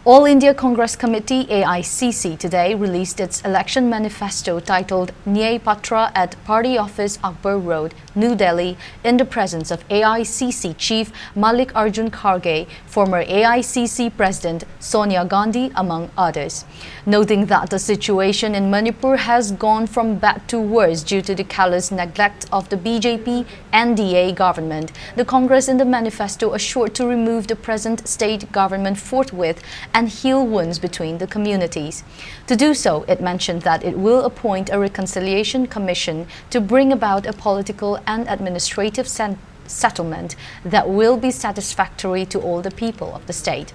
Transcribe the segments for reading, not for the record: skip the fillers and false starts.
All India Congress Committee AICC today released its election manifesto titled Nyay Patra at Party Office Akbar Road, New Delhi, in the presence of AICC Chief Mallikarjun Kharge, former AICC President Sonia Gandhi, among others. Noting that the situation in Manipur has gone from bad to worse due to the callous neglect of the BJP NDA government, the Congress in the manifesto assured to remove the present state government forthwith and heal wounds between the communities. To do so, it mentioned that it will appoint a reconciliation commission to bring about a political and administrative settlement that will be satisfactory to all the people of the state.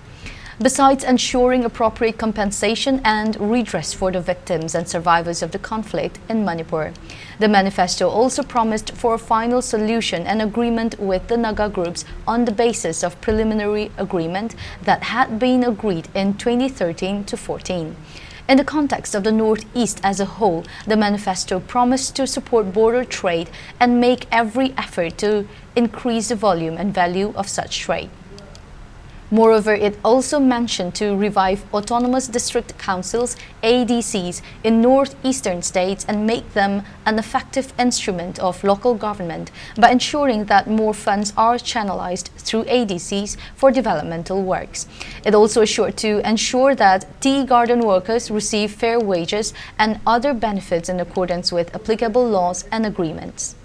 Besides ensuring appropriate compensation and redress for the victims and survivors of the conflict in Manipur, the manifesto also promised for a final solution and agreement with the Naga groups on the basis of preliminary agreement that had been agreed in 2013 to 14. In the context of the Northeast as a whole, the manifesto promised to support border trade and make every effort to increase the volume and value of such trade. Moreover, it also mentioned to revive autonomous district councils, ADCs, in northeastern states and make them an effective instrument of local government by ensuring that more funds are channelized through ADCs for developmental works. It also assured to ensure that tea garden workers receive fair wages and other benefits in accordance with applicable laws and agreements.